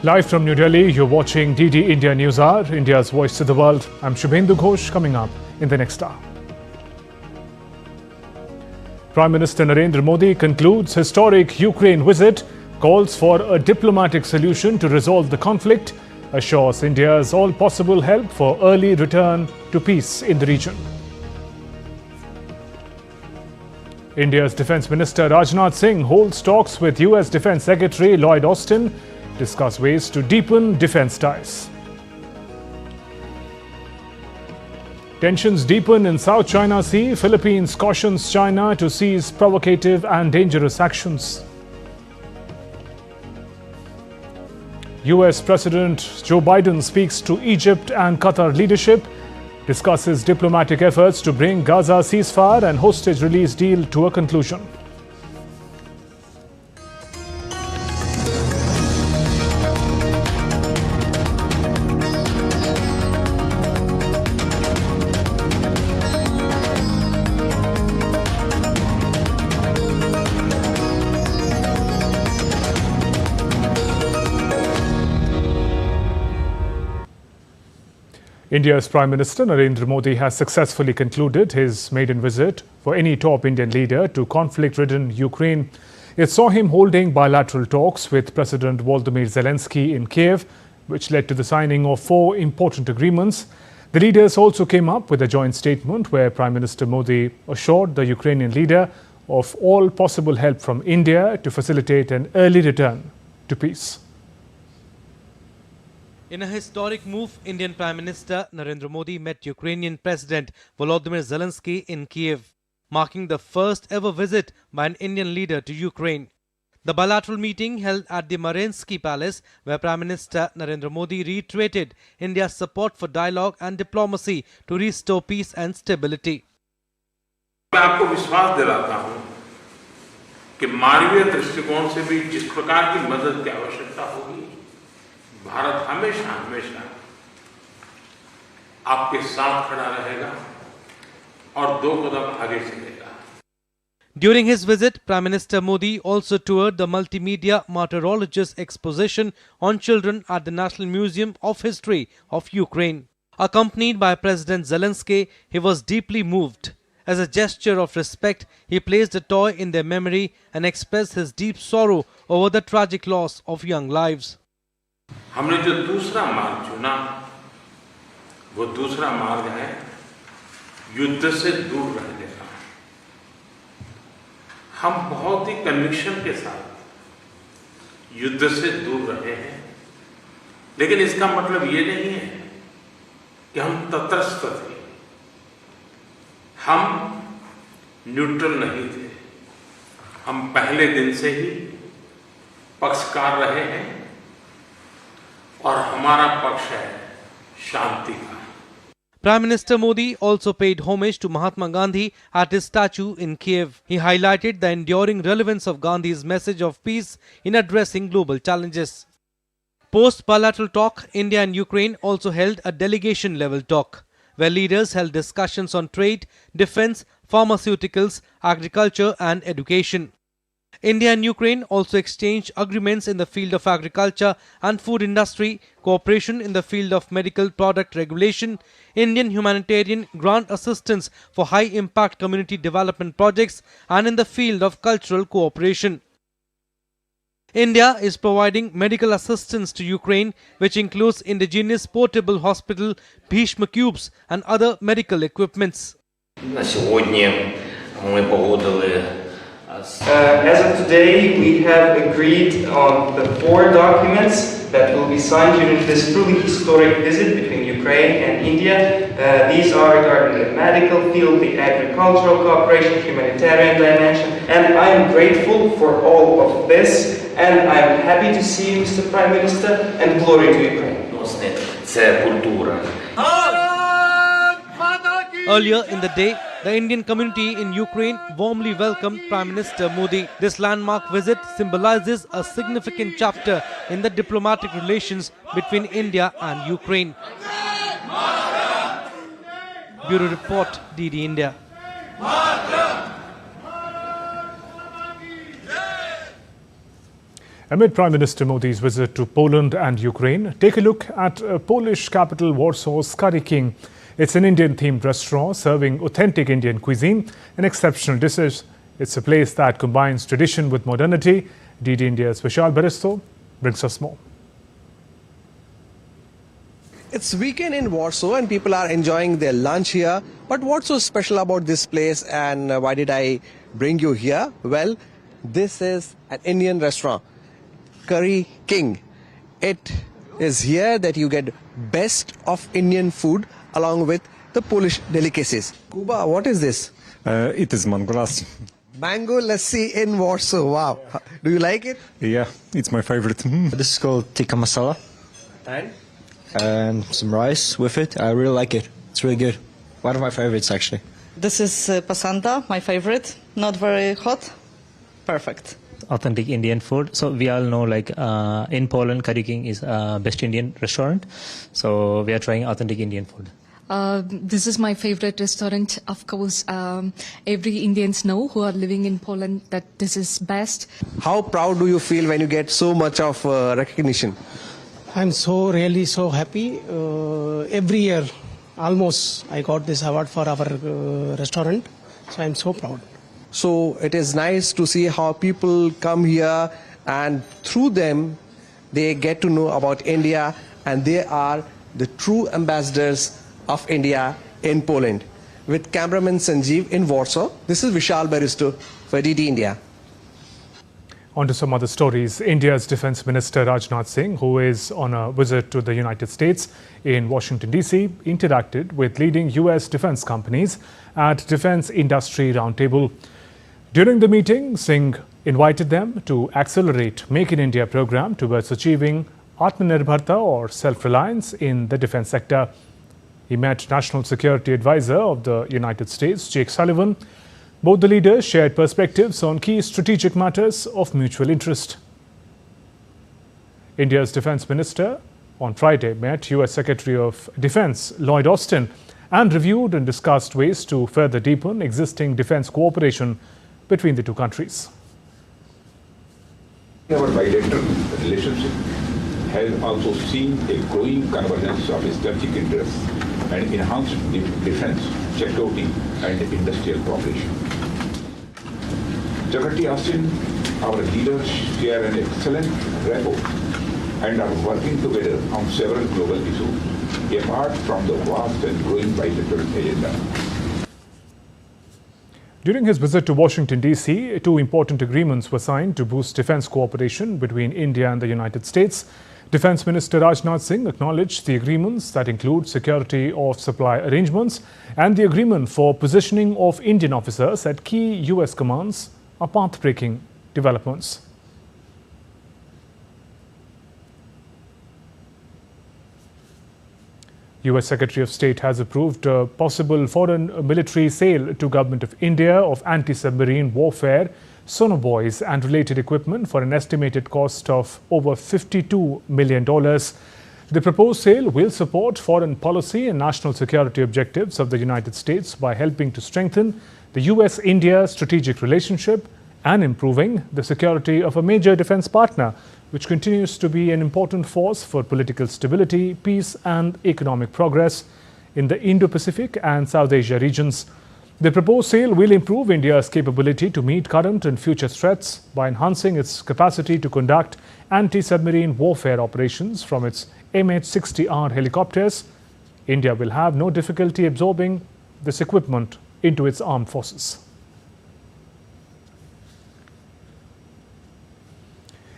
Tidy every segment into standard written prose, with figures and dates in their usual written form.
Live from New Delhi, you're watching DD India News Hour, India's voice to the world. I'm Shubhendu Ghosh, coming up in the next hour. Prime Minister Narendra Modi concludes historic Ukraine visit, calls for a diplomatic solution to resolve the conflict, assures India's all possible help for early return to peace in the region. India's Defence Minister Rajnath Singh holds talks with US Defence Secretary Llyod Austin, discuss ways to deepen defence ties. Tensions deepen in South China Sea. Philippines cautions China to cease provocative and dangerous actions. US President Joe Biden speaks to Egypt and Qatar leadership, discusses diplomatic efforts to bring Gaza ceasefire and hostage release deal to a conclusion. India's Prime Minister Narendra Modi has successfully concluded his maiden visit for any top Indian leader to conflict-ridden Ukraine. It saw him holding bilateral talks with President Volodymyr Zelensky in Kiev, which led to the signing of 4 important agreements. The leaders also came up with a joint statement where Prime Minister Modi assured the Ukrainian leader of all possible help from India to facilitate an early return to peace. In a historic move, Indian Prime Minister Narendra Modi met Ukrainian President Volodymyr Zelensky in Kiev, marking the first ever visit by an Indian leader to Ukraine. The bilateral meeting held at the Mariinsky Palace, where Prime Minister Narendra Modi reiterated India's support for dialogue and diplomacy to restore peace and stability. मैं आपको विश्वास दिलाता हूं कि मानवीय दृष्टिकोण से भी जिस प्रकार की मदद की आवश्यकता होगी, भारत हमेशा हमेशा आपके साथ खड़ा रहेगा और 2 कदम आगे चलेगा. During his visit, Prime Minister Modi also toured the multimedia martyrologist exposition on children at the National Museum of History of Ukraine. Accompanied by President Zelensky, he was deeply moved. As a gesture of respect, he placed a toy in their memory and expressed his deep sorrow over the tragic loss of young lives. हमने जो दूसरा मार्ग चुना, वो दूसरा मार्ग है युद्ध से दूर रहने का. हम बहुत ही कन्विक्शन के साथ युद्ध से दूर रहे हैं, लेकिन इसका मतलब ये नहीं है कि हम तटस्थ थे. हम न्यूट्रल नहीं थे. हम पहले दिन से ही पक्षकार रहे हैं और हमारा पक्ष है शांति का. Prime Minister Modi also paid homage to Mahatma Gandhi at his statue in Kiev. He highlighted the enduring relevance of Gandhi's message of peace in addressing global challenges. Post bilateral talk, India and Ukraine also held a delegation-level talk, where leaders held discussions on trade, defense, pharmaceuticals, agriculture and education. India and Ukraine also exchanged agreements in the field of agriculture and food industry, cooperation in the field of medical product regulation, Indian humanitarian grant assistance for high-impact community development projects, and in the field of cultural cooperation. India is providing medical assistance to Ukraine, which includes indigenous portable hospital, Bhishma cubes and other medical equipments. As of today, we have agreed on the 4 documents that will be signed during this truly historic visit between Ukraine and India. These are regarding the medical field, the agricultural cooperation, humanitarian dimension, and I'm grateful for all of this, and I'm happy to see you, Mr. Prime Minister, and glory to Ukraine. Earlier in the day, the Indian community in Ukraine warmly welcomed Prime Minister Modi. This landmark visit symbolizes a significant chapter in the diplomatic relations between India and Ukraine. Bureau Report, DD India. Amid Prime Minister Modi's visit to Poland and Ukraine, take a look at Polish capital Warsaw's Curry King. It's an Indian-themed restaurant serving authentic Indian cuisine and exceptional dishes. It's a place that combines tradition with modernity. DD India's Prasar Bharati brings us more. It's weekend in Warsaw and people are enjoying their lunch here. But what's so special about this place and why did I bring you here? Well, this is an Indian restaurant, Curry King. It is here that you get best of Indian food along with the Polish delicacies. Kuba, what is this? It is mango lassi. Mango lassi in Warsaw. Wow. Do you like it? Yeah, it's my favorite. This is called tikka masala. And some rice with it. I really like it. It's really good. One of my favorites, actually. This is pasanta, my favorite. Not very hot. Perfect. Authentic Indian food. So we all know, like in Poland, Curry King is best Indian restaurant. So we are trying authentic Indian food. This is my favorite restaurant. Of course, every Indians know who are living in Poland that this is best. How proud do you feel when you get so much of recognition? I'm really so happy. Every year, almost, I got this award for our restaurant. So I'm so proud. So it is nice to see how people come here and through them, they get to know about India and they are the true ambassadors of India in Poland. With cameraman Sanjeev in Warsaw, this is Vishal Baristo for DD India. On to some other stories. India's Defence Minister Rajnath Singh, who is on a visit to the United States in Washington, D.C., interacted with leading U.S. defence companies at Defence Industry Roundtable. During the meeting, Singh invited them to accelerate Make in India program towards achieving Atmanirbharta or self-reliance in the defence sector. He met National Security Advisor of the United States, Jake Sullivan. Both the leaders shared perspectives on key strategic matters of mutual interest. India's Defence Minister on Friday met US Secretary of Defence Llyod Austin and reviewed and discussed ways to further deepen existing defence cooperation between the two countries. Our bilateral relationship has also seen a growing convergence of strategic interests and enhanced defence, security and industrial cooperation. Secretary Austin, our leaders share an excellent rapport and are working together on several global issues, apart from the vast and growing bilateral agenda. During his visit to Washington, D.C., two important agreements were signed to boost defence cooperation between India and the United States. Defence Minister Rajnath Singh acknowledged the agreements that include security of supply arrangements and the agreement for positioning of Indian officers at key US commands are path-breaking developments. US Secretary of State has approved a possible foreign military sale to Government of India of anti-submarine warfare sonobuoys and related equipment for an estimated cost of over $52 million. The proposed sale will support foreign policy and national security objectives of the United States by helping to strengthen the US-India strategic relationship and improving the security of a major defense partner, which continues to be an important force for political stability, peace and economic progress in the Indo-Pacific and South Asia regions. The proposed sale will improve India's capability to meet current and future threats by enhancing its capacity to conduct anti-submarine warfare operations from its MH-60R helicopters. India will have no difficulty absorbing this equipment into its armed forces.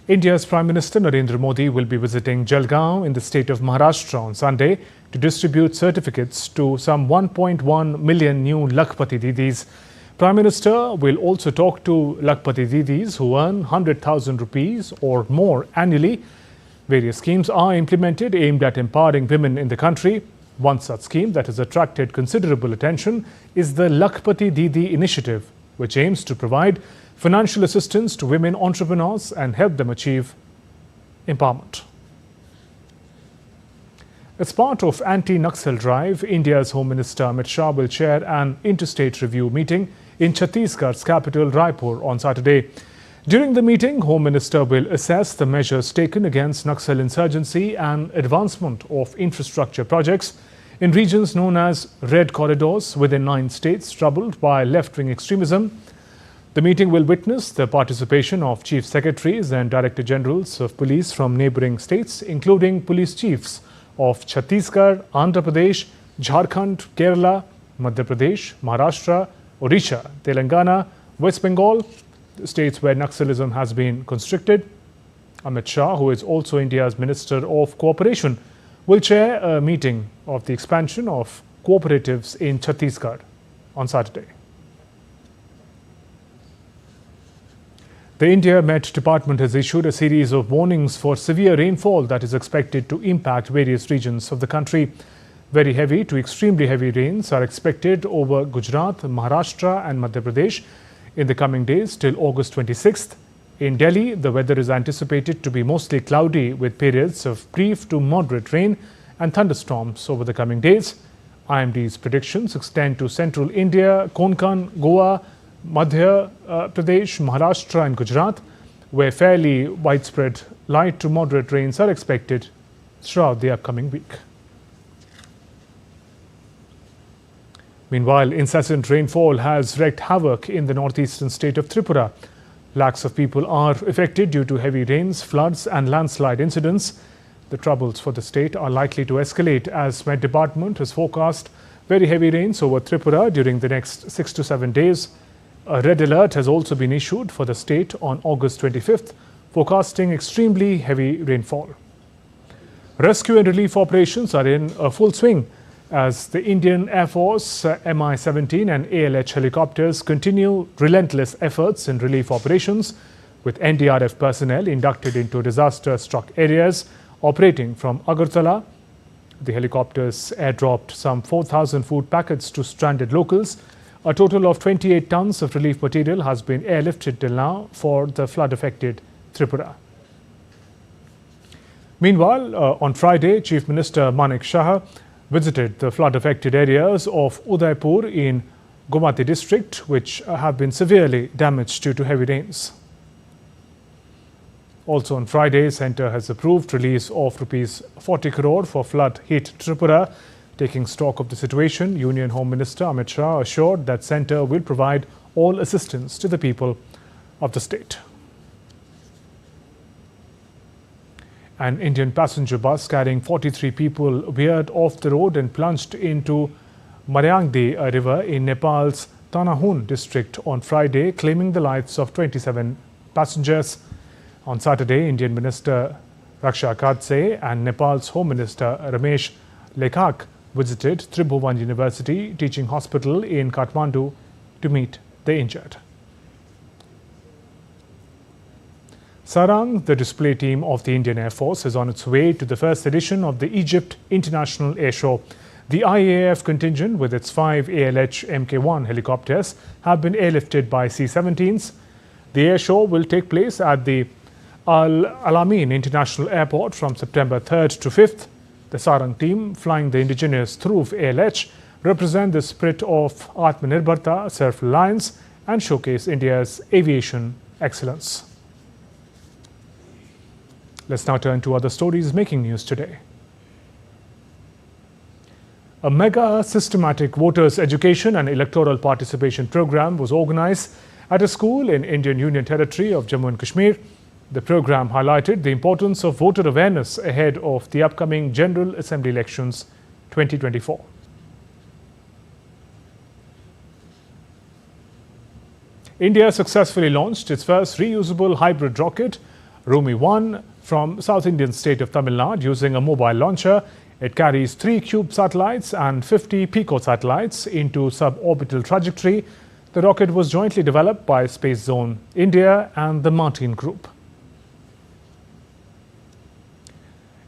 India's Prime Minister Narendra Modi will be visiting Jalgaon in the state of Maharashtra on Sunday to distribute certificates to some 1.1 million new Lakhpati Didis. Prime Minister will also talk to Lakhpati Didis who earn 100,000 rupees or more annually. Various schemes are implemented aimed at empowering women in the country. One such scheme that has attracted considerable attention is the Lakhpati Didi initiative, which aims to provide financial assistance to women entrepreneurs and help them achieve empowerment. As part of anti-Naxal drive, India's Home Minister Amit Shah will chair an interstate review meeting in Chhattisgarh's capital Raipur on Saturday. During the meeting, Home Minister will assess the measures taken against Naxal insurgency and advancement of infrastructure projects in regions known as Red Corridors within 9 states troubled by left-wing extremism. The meeting will witness the participation of Chief Secretaries and Director Generals of Police from neighbouring states, including Police Chiefs of Chhattisgarh, Andhra Pradesh, Jharkhand, Kerala, Madhya Pradesh, Maharashtra, Odisha, Telangana, West Bengal, the states where Naxalism has been constricted. Amit Shah, who is also India's Minister of Cooperation, will chair a meeting of the expansion of cooperatives in Chhattisgarh on Saturday. The India Met Department has issued a series of warnings for severe rainfall that is expected to impact various regions of the country. Very heavy to extremely heavy rains are expected over Gujarat, Maharashtra and Madhya Pradesh in the coming days till August 26th. In Delhi, the weather is anticipated to be mostly cloudy with periods of brief to moderate rain and thunderstorms over the coming days. IMD's predictions extend to central India, Konkan, Goa, Madhya Pradesh, Maharashtra and Gujarat, where fairly widespread light to moderate rains are expected throughout the upcoming week. Meanwhile, incessant rainfall has wreaked havoc in the northeastern state of Tripura. Lakhs of people are affected due to heavy rains, floods and landslide incidents. The troubles for the state are likely to escalate as Met Department has forecast very heavy rains over Tripura during the next 6 to 7 days. A red alert has also been issued for the state on August 25th, forecasting extremely heavy rainfall. Rescue and relief operations are in a full swing as the Indian Air Force Mi-17 and ALH helicopters continue relentless efforts in relief operations, with NDRF personnel inducted into disaster-struck areas operating from Agartala. The helicopters airdropped some 4,000 food packets to stranded locals. A total of 28 tons of relief material has been airlifted till now for the flood-affected Tripura. Meanwhile, on Friday, Chief Minister Manik Shah visited the flood-affected areas of Udaipur in Gomati district, which have been severely damaged due to heavy rains. Also on Friday, Centre has approved release of Rs 40 crore for flood-hit Tripura. Taking stock of the situation, Union Home Minister Amit Shah assured that Centre will provide all assistance to the people of the state. An Indian passenger bus carrying 43 people veered off the road and plunged into Maryangdi, a river in Nepal's Tanahun district on Friday, claiming the lives of 27 passengers. On Saturday, Indian Minister Raksha Khadse and Nepal's Home Minister Ramesh Lekhak visited Tribhuvan University Teaching Hospital in Kathmandu to meet the injured. Sarang, the display team of the Indian Air Force, is on its way to the first edition of the Egypt International Air Show. The IAF contingent, with its 5 ALH Mk1 helicopters, have been airlifted by C-17s. The air show will take place at the Al Alamein International Airport from September 3rd to 5th. The Sarang team, flying the indigenous Dhruv ALH, represent the spirit of Atmanirbharta, self-reliance, and showcase India's aviation excellence. Let's now turn to other stories making news today. A mega systematic voters education and electoral participation program was organized at a school in Indian Union Territory of Jammu and Kashmir. The program highlighted the importance of voter awareness ahead of the upcoming General Assembly elections 2024. India successfully launched its first reusable hybrid rocket, Rumi-1, from South Indian state of Tamil Nadu using a mobile launcher. It carries 3 CUBE satellites and 50 PICO satellites into suborbital trajectory. The rocket was jointly developed by Space Zone India and the Martin Group.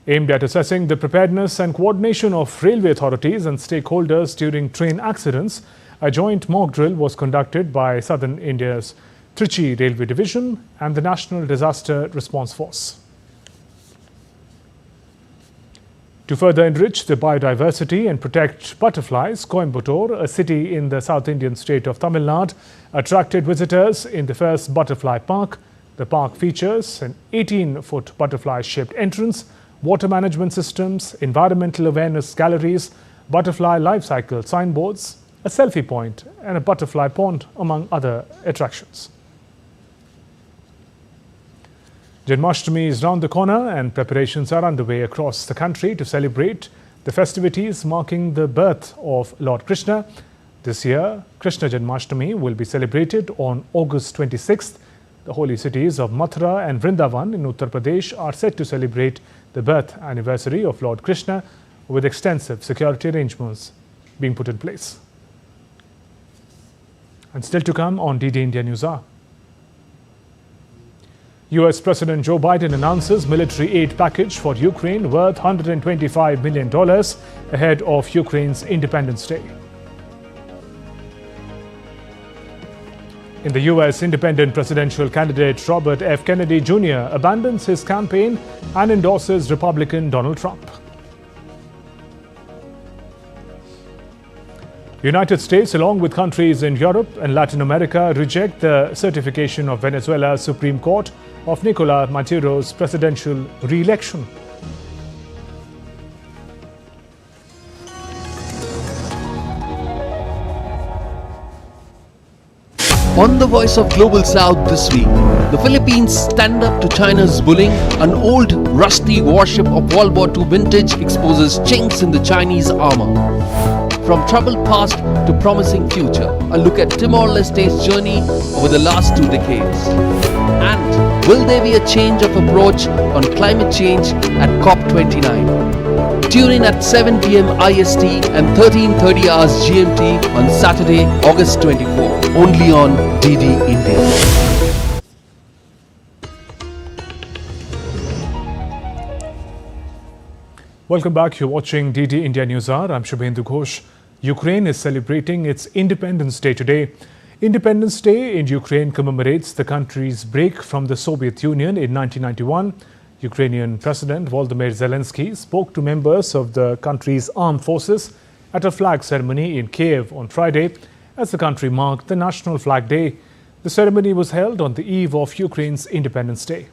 Aimed at assessing the preparedness and coordination of railway authorities and stakeholders during train accidents, a joint mock drill was conducted by Southern India's Trichy Railway Division and the National Disaster Response Force. To further enrich the biodiversity and protect butterflies, Coimbatore, a city in the South Indian state of Tamil Nadu, attracted visitors in the first butterfly park. The park features an 18-foot butterfly-shaped entrance, water management systems, environmental awareness galleries, butterfly life cycle signboards, a selfie point and a butterfly pond, among other attractions. Janmashtami is round the corner and preparations are underway across the country to celebrate the festivities marking the birth of Lord Krishna. This year, Krishna Janmashtami will be celebrated on August 26th. The holy cities of Mathura and Vrindavan in Uttar Pradesh are set to celebrate the birth anniversary of Lord Krishna, with extensive security arrangements being put in place. And still to come on DD India News Hour. US President Joe Biden announces military aid package for Ukraine worth $125 million ahead of Ukraine's Independence Day. In the US, independent presidential candidate Robert F. Kennedy Jr. abandons his campaign and endorses Republican Donald Trump. United States, along with countries in Europe and Latin America, reject the certification of Venezuela's Supreme Court of Nicolás Maduro's presidential re-election. On the Voice of Global South this week, the Philippines stand up to China's bullying. An old, rusty warship of World War II vintage exposes chinks in the Chinese armor. From troubled past to promising future, a look at Timor-Leste's journey over the last 2 decades. And will there be a change of approach on climate change at COP29? Tune in at 7 p.m. IST and 13:30 hours GMT on Saturday, August 24, only on DD India. Welcome back. You're watching DD India News Hour. I'm Shubhendu Ghosh. Ukraine is celebrating its Independence Day today. Independence Day in Ukraine commemorates the country's break from the Soviet Union in 1991. Ukrainian President Volodymyr Zelensky spoke to members of the country's armed forces at a flag ceremony in Kiev on Friday as the country marked the National Flag Day. The ceremony was held on the eve of Ukraine's Independence Day.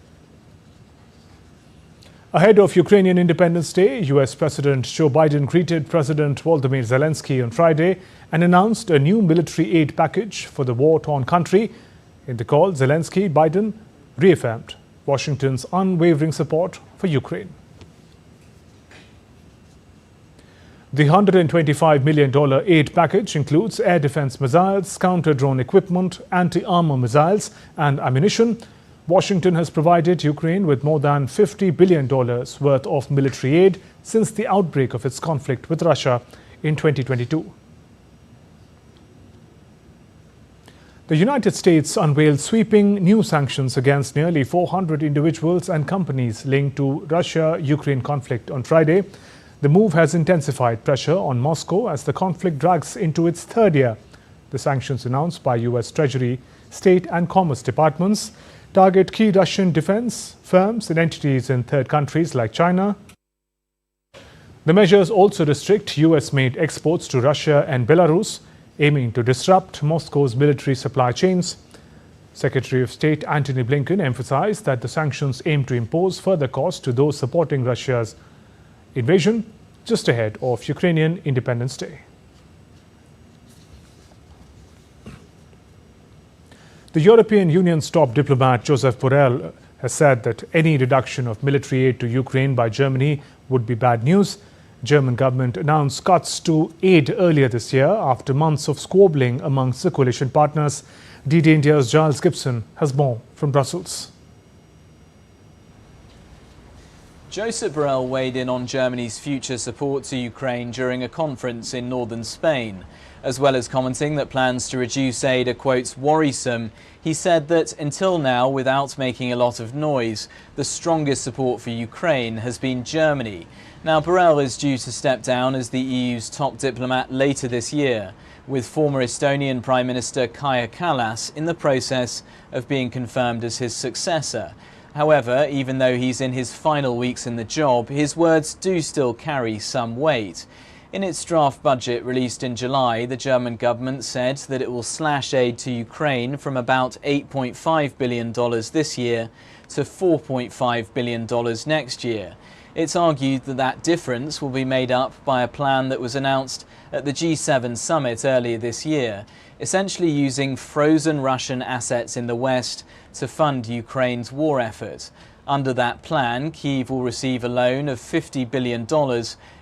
Ahead of Ukrainian Independence Day, US President Joe Biden greeted President Volodymyr Zelensky on Friday and announced a new military aid package for the war-torn country. In the call, Zelensky-Biden reaffirmed Washington's unwavering support for Ukraine. The $125 million aid package includes air defense missiles, counter-drone equipment, anti-armor missiles and ammunition. Washington has provided Ukraine with more than $50 billion worth of military aid since the outbreak of its conflict with Russia in 2022. The United States unveiled sweeping new sanctions against nearly 400 individuals and companies linked to Russia-Ukraine conflict on Friday. The move has intensified pressure on Moscow as the conflict drags into its third year. The sanctions announced by US Treasury, State and Commerce departments target key Russian defense firms and entities in third countries like China. The measures also restrict US-made exports to Russia and Belarus, aiming to disrupt Moscow's military supply chains. Secretary of State Antony Blinken emphasized that the sanctions aim to impose further costs to those supporting Russia's invasion just ahead of Ukrainian Independence Day. The European Union's top diplomat Josep Borrell has said that any reduction of military aid to Ukraine by Germany would be bad news. German government announced cuts to aid earlier this year after months of squabbling amongst the coalition partners. DD India's Giles Gibson has more from Brussels. Josep Borrell weighed in on Germany's future support to Ukraine during a conference in northern Spain. As well as commenting that plans to reduce aid are, quote, worrisome, he said that until now, without making a lot of noise, the strongest support for Ukraine has been Germany. Now, Borrell is due to step down as the EU's top diplomat later this year, with former Estonian Prime Minister Kaja Kallas in the process of being confirmed as his successor. However, even though he's in his final weeks in the job, his words do still carry some weight. In its draft budget released in July, the German government said that it will slash aid to Ukraine from about $8.5 billion this year to $4.5 billion next year. It's argued that that difference will be made up by a plan that was announced at the G7 summit earlier this year, essentially using frozen Russian assets in the West to fund Ukraine's war effort. Under that plan, Kyiv will receive a loan of $50 billion,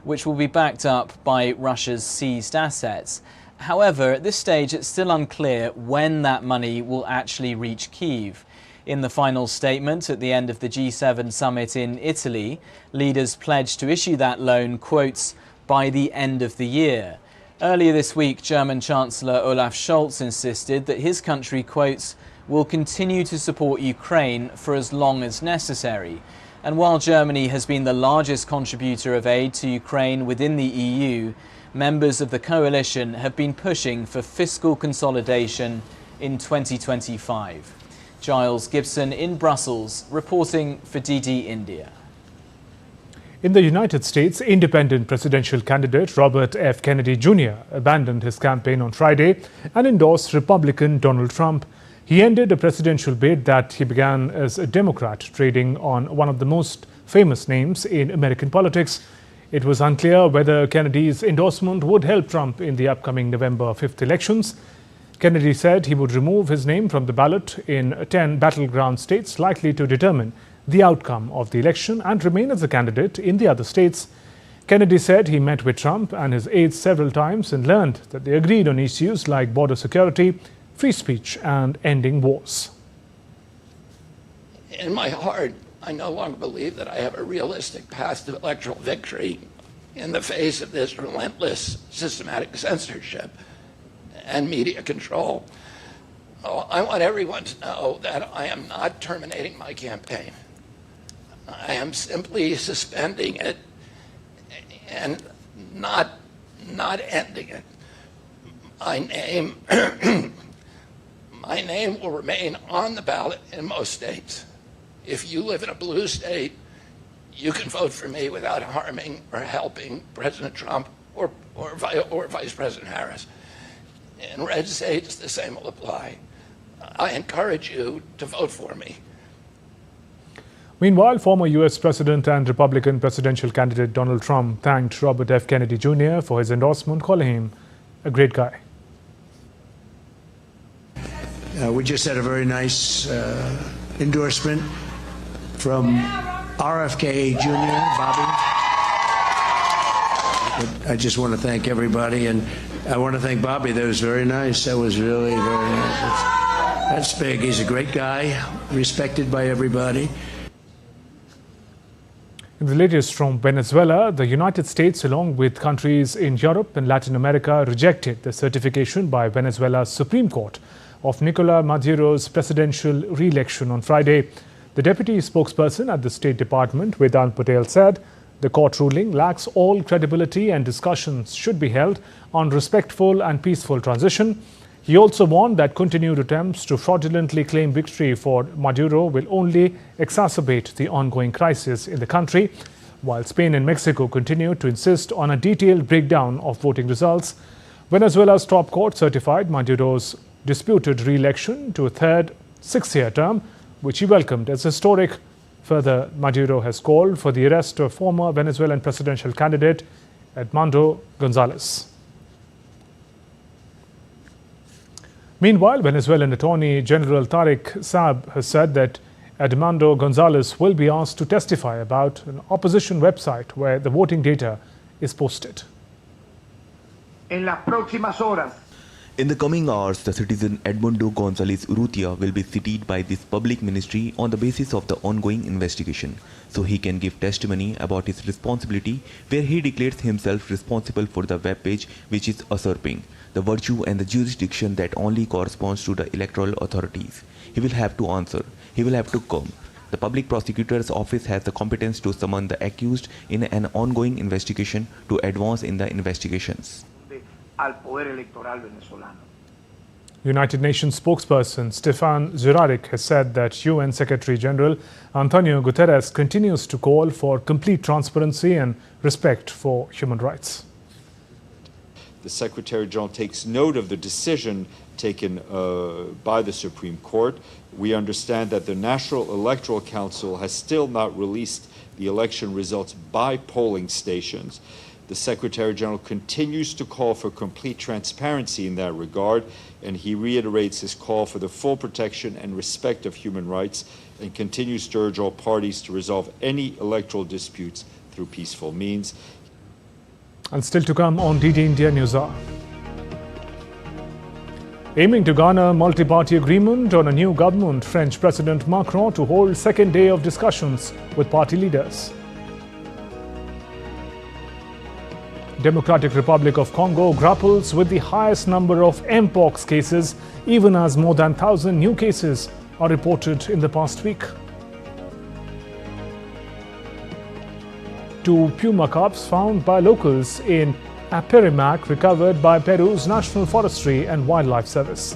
which will be backed up by Russia's seized assets. However, at this stage, it's still unclear when that money will actually reach Kyiv. In the final statement at the end of the G7 summit in Italy, leaders pledged to issue that loan, quotes, by the end of the year. Earlier this week, German Chancellor Olaf Scholz insisted that his country, quotes, will continue to support Ukraine for as long as necessary. And while Germany has been the largest contributor of aid to Ukraine within the EU, members of the coalition have been pushing for fiscal consolidation in 2025. Giles Gibson in Brussels, reporting for DD India. In the United States, independent presidential candidate Robert F. Kennedy Jr. abandoned his campaign on Friday and endorsed Republican Donald Trump. He ended a presidential bid that he began as a Democrat, trading on one of the most famous names in American politics. It was unclear whether Kennedy's endorsement would help Trump in the upcoming November 5th elections. Kennedy said he would remove his name from the ballot in 10 battleground states likely to determine the outcome of the election and remain as a candidate in the other states. Kennedy said he met with Trump and his aides several times and learned that they agreed on issues like border security, free speech and ending wars. In my heart, I no longer believe that I have a realistic path to electoral victory in the face of this relentless, systematic censorship and media control. Oh, I want everyone to know that I am not terminating my campaign. I am simply suspending it and not ending it. My name will remain on the ballot in most states. If you live in a blue state, you can vote for me without harming or helping President Trump or Vice President Harris. In red states, the same will apply. I encourage you to vote for me. Meanwhile, former U.S. President and Republican presidential candidate Donald Trump thanked Robert F. Kennedy Jr. for his endorsement, calling him a great guy. We just had a very nice endorsement from RFK Jr., Bobby. I just want to thank everybody, and I want to thank Bobby. That was very nice. That was really very nice. That's big. He's a great guy, respected by everybody. In the latest from Venezuela, the United States, along with countries in Europe and Latin America, rejected the certification by Venezuela's Supreme Court of Nicolas Maduro's presidential re-election on Friday. The deputy spokesperson at the State Department, Vedant Patel, said the court ruling lacks all credibility and discussions should be held on respectful and peaceful transition. He also warned that continued attempts to fraudulently claim victory for Maduro will only exacerbate the ongoing crisis in the country, while Spain and Mexico continue to insist on a detailed breakdown of voting results. Venezuela's top court certified Maduro's disputed re-election to a third six-year term, which he welcomed as historic. Further, Maduro has called for the arrest of former Venezuelan presidential candidate Edmundo Gonzalez. Meanwhile, Venezuelan Attorney General Tariq Saab has said that Edmundo Gonzalez will be asked to testify about an opposition website where the voting data is posted. En las próximas horas. In the coming hours, the citizen Edmundo Gonzalez Urrutia will be cited by this public ministry on the basis of the ongoing investigation, so he can give testimony about his responsibility, where he declares himself responsible for the web page which is usurping the virtue and the jurisdiction that only corresponds to the electoral authorities. He will have to answer. He will have to come. The public prosecutor's office has the competence to summon the accused in an ongoing investigation to advance in the investigations. Al poder electoral venezolano. United Nations spokesperson Stefan Dujarric has said that UN Secretary General Antonio Guterres continues to call for complete transparency and respect for human rights. The Secretary General takes note of the decision taken by the Supreme Court. We understand that the National Electoral Council has still not released the election results by polling stations. The Secretary General continues to call for complete transparency in that regard, and he reiterates his call for the full protection and respect of human rights and continues to urge all parties to resolve any electoral disputes through peaceful means. And still to come on DD India News Hour. Aiming to garner multi-party agreement on a new government, French President Macron to hold second day of discussions with party leaders. Democratic Republic of Congo grapples with the highest number of Mpox cases, even as more than 1,000 new cases are reported in the past week. 2 puma cubs found by locals in Apurimac recovered by Peru's National Forestry and Wildlife Service.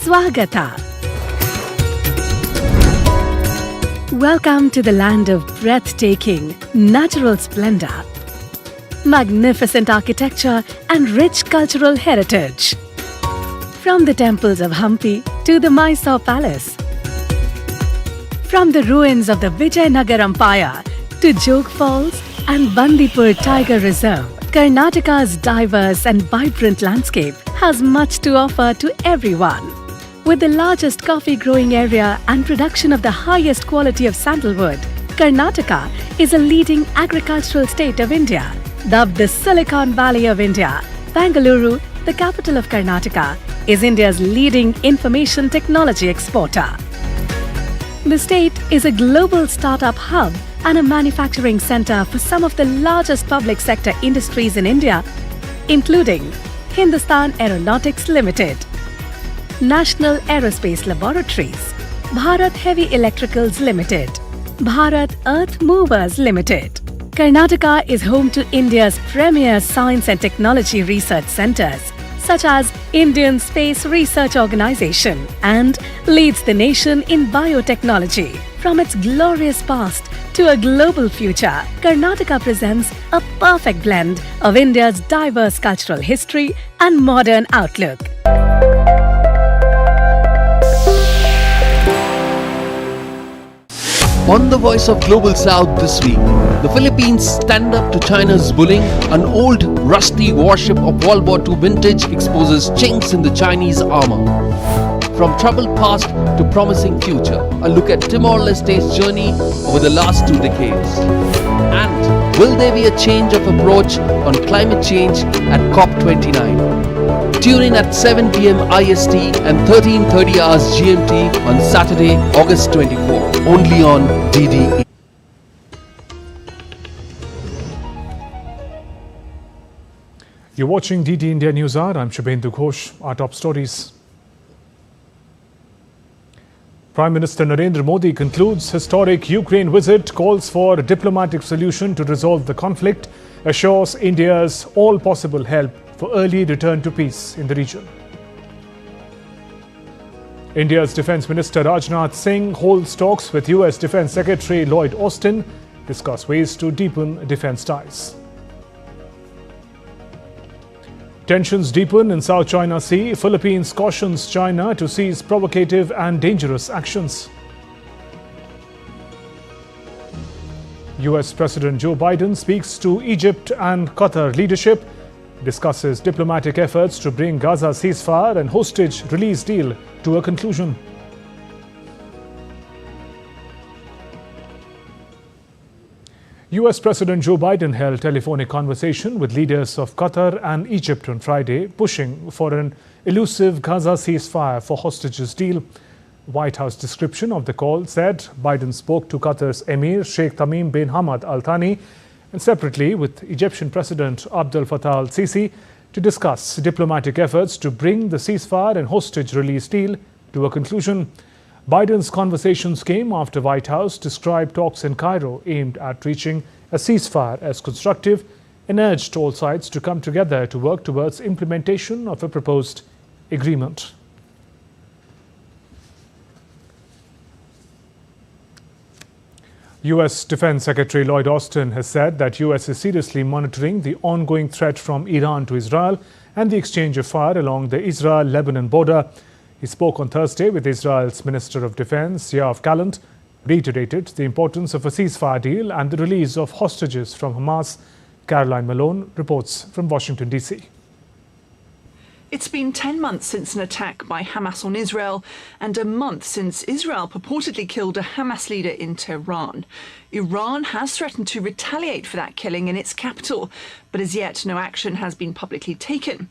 Swagata. Welcome to the land of breathtaking, natural splendor, magnificent architecture and rich cultural heritage. From the temples of Hampi to the Mysore Palace, from the ruins of the Vijayanagar Empire to Jog Falls and Bandipur Tiger Reserve, Karnataka's diverse and vibrant landscape has much to offer to everyone. With the largest coffee growing area and production of the highest quality of sandalwood, Karnataka is a leading agricultural state of India. Dubbed the Silicon Valley of India, Bengaluru, the capital of Karnataka, is India's leading information technology exporter. The state is a global startup hub and a manufacturing center for some of the largest public sector industries in India, including Hindustan Aeronautics Limited, National Aerospace Laboratories, Bharat Heavy Electricals Limited, Bharat Earth Movers Limited. Karnataka is home to India's premier science and technology research centers, such as Indian Space Research Organization, and leads the nation in biotechnology. From its glorious past to a global future, Karnataka presents a perfect blend of India's diverse cultural history and modern outlook. On the Voice of Global South this week, the Philippines stand up to China's bullying. An old, rusty warship of World War II vintage exposes chinks in the Chinese armor. From troubled past to promising future, a look at Timor-Leste's journey over the last 2 decades. And will there be a change of approach on climate change at COP29? Tune in at 7 p.m. IST and 13:30 hours GMT on Saturday, August 24, only on DD. You're watching DD India News Hour. I'm Shubhendu Ghosh. Our top stories. Prime Minister Narendra Modi concludes historic Ukraine visit, calls for a diplomatic solution to resolve the conflict, assures India's all possible help for early return to peace in the region. India's Defence Minister Rajnath Singh holds talks with US Defence Secretary Llyod Austin, discuss ways to deepen defence ties. Tensions deepen in South China Sea. Philippines cautions China to cease provocative and dangerous actions. US President Joe Biden speaks to Egypt and Qatar leadership, discusses diplomatic efforts to bring Gaza ceasefire and hostage release deal to a conclusion. US President Joe Biden held telephonic conversation with leaders of Qatar and Egypt on Friday, pushing for an elusive Gaza ceasefire for hostages deal. White House description of the call said Biden spoke to Qatar's Emir Sheikh Tamim bin Hamad Al Thani and separately with Egyptian President Abdel Fattah al-Sisi to discuss diplomatic efforts to bring the ceasefire and hostage release deal to a conclusion. Biden's conversations came after White House described talks in Cairo aimed at reaching a ceasefire as constructive and urged all sides to come together to work towards implementation of a proposed agreement. U.S. Defense Secretary Lloyd Austin has said that U.S. is seriously monitoring the ongoing threat from Iran to Israel and the exchange of fire along the Israel-Lebanon border. He spoke on Thursday with Israel's Minister of Defense, Yoav Gallant, reiterated the importance of a ceasefire deal and the release of hostages from Hamas. Caroline Malone reports from Washington, D.C. It's been 10 months since an attack by Hamas on Israel and a month since Israel purportedly killed a Hamas leader in Tehran. Iran has threatened to retaliate for that killing in its capital, but as yet no action has been publicly taken.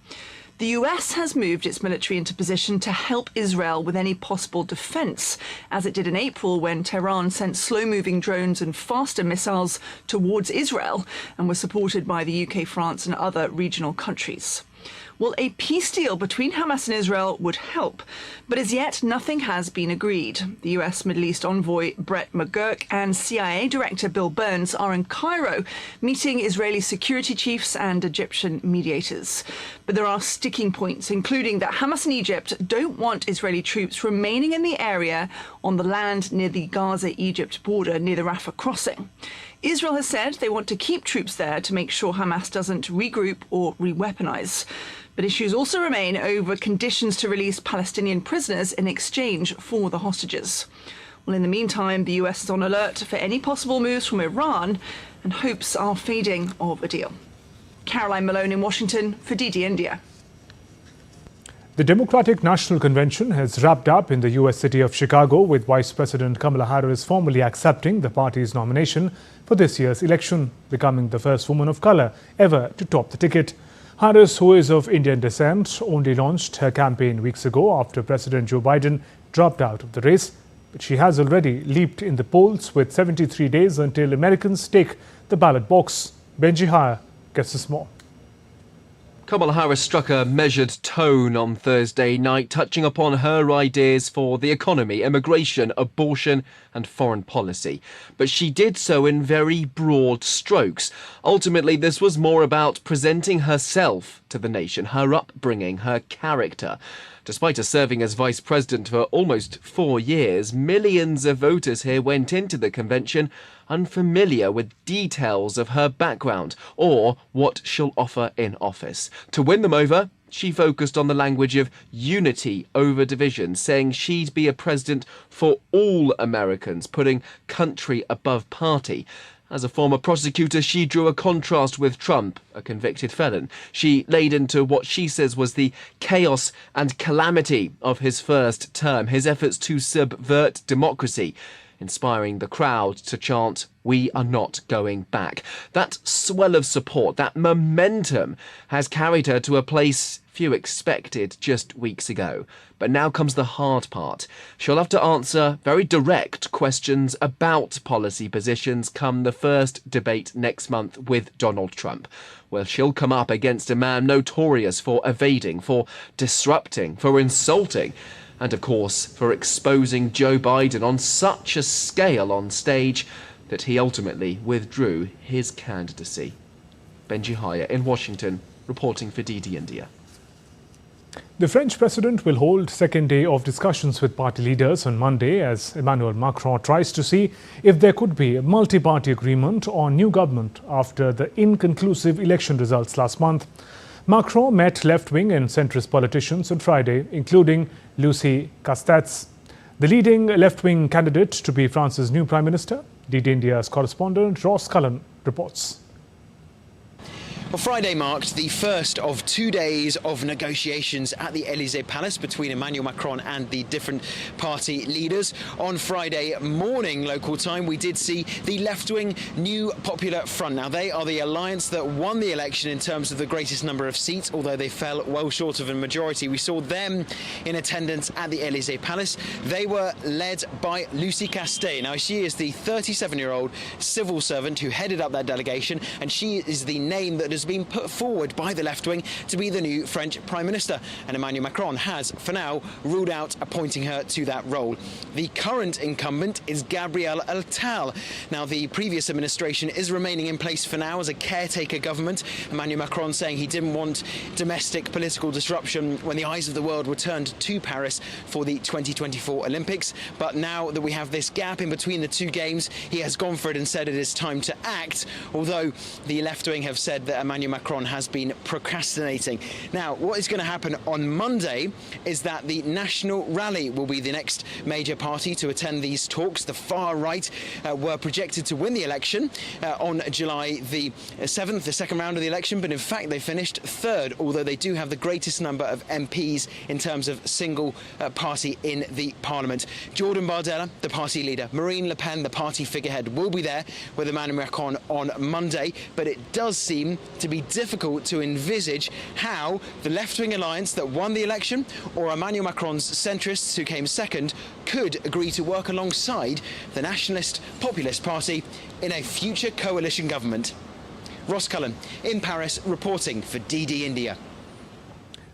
The US has moved its military into position to help Israel with any possible defence, as it did in April when Tehran sent slow-moving drones and faster missiles towards Israel and was supported by the UK, France and other regional countries. Well, a peace deal between Hamas and Israel would help, but as yet nothing has been agreed. The US Middle East envoy Brett McGurk and CIA Director Bill Burns are in Cairo meeting Israeli security chiefs and Egyptian mediators. But there are sticking points, including that Hamas and Egypt don't want Israeli troops remaining in the area on the land near the Gaza-Egypt border near the Rafah crossing. Israel has said they want to keep troops there to make sure Hamas doesn't regroup or re-weaponize. But issues also remain over conditions to release Palestinian prisoners in exchange for the hostages. Well, in the meantime, the US is on alert for any possible moves from Iran, and hopes are fading of a deal. Caroline Malone in Washington for DD India. The Democratic National Convention has wrapped up in the U.S. city of Chicago, with Vice President Kamala Harris formally accepting the party's nomination for this year's election, becoming the first woman of color ever to top the ticket. Harris, who is of Indian descent, only launched her campaign weeks ago after President Joe Biden dropped out of the race. But she has already leaped in the polls with 73 days until Americans take the ballot box. Benji Hire gets us more. Kamala Harris struck a measured tone on Thursday night, touching upon her ideas for the economy, immigration, abortion and foreign policy. But she did so in very broad strokes. Ultimately, this was more about presenting herself to the nation, her upbringing, her character. Despite her serving as vice president for almost 4 years, millions of voters here went into the convention unfamiliar with details of her background or what she'll offer in office. To win them over, she focused on the language of unity over division, saying she'd be a president for all Americans, putting country above party. As a former prosecutor, she drew a contrast with Trump, a convicted felon. She laid into what she says was the chaos and calamity of his first term, his efforts to subvert democracy, inspiring the crowd to chant, "We are not going back." That swell of support, that momentum, has carried her to a place few expected just weeks ago. But now comes the hard part. She'll have to answer very direct questions about policy positions come the first debate next month with Donald Trump, where she'll come up against a man notorious for evading, for disrupting, for insulting, and of course for exposing Joe Biden on such a scale on stage that he ultimately withdrew his candidacy. Benji Hire in Washington, reporting for DD India. The French president will hold second day of discussions with party leaders on Monday as Emmanuel Macron tries to see if there could be a multi-party agreement on new government after the inconclusive election results last month. Macron met left-wing and centrist politicians on Friday, including Lucie Castex, the leading left-wing candidate to be France's new prime minister. DD India's correspondent Ross Cullen reports. Well, Friday marked the first of 2 days of negotiations at the Élysée Palace between Emmanuel Macron and the different party leaders. On Friday morning, local time, we did see the left-wing New Popular Front. Now, they are the alliance that won the election in terms of the greatest number of seats, although they fell well short of a majority. We saw them in attendance at the Élysée Palace. They were led by Lucie Castex. Now, she is the 37-year-old civil servant who headed up that delegation, and she is the name that has has been put forward by the left wing to be the new French Prime Minister, and Emmanuel Macron has, for now, ruled out appointing her to that role. The current incumbent is Gabriel Attal. Now, the previous administration is remaining in place for now as a caretaker government. Emmanuel Macron saying he didn't want domestic political disruption when the eyes of the world were turned to Paris for the 2024 Olympics. But now that we have this gap in between the two games, he has gone for it and said it is time to act, although the left wing have said that Emmanuel Macron has been procrastinating. Now, what is going to happen on Monday is that the National Rally will be the next major party to attend these talks. The far right were projected to win the election on July the 7th, the second round of the election, but in fact they finished third, although they do have the greatest number of MPs in terms of single party in the parliament. Jordan Bardella, the party leader, Marine Le Pen, the party figurehead, will be there with Emmanuel Macron on Monday, but it does seem to be difficult to envisage how the left-wing alliance that won the election or Emmanuel Macron's centrists who came second could agree to work alongside the Nationalist Populist Party in a future coalition government. Ross Cullen in Paris reporting for DD India.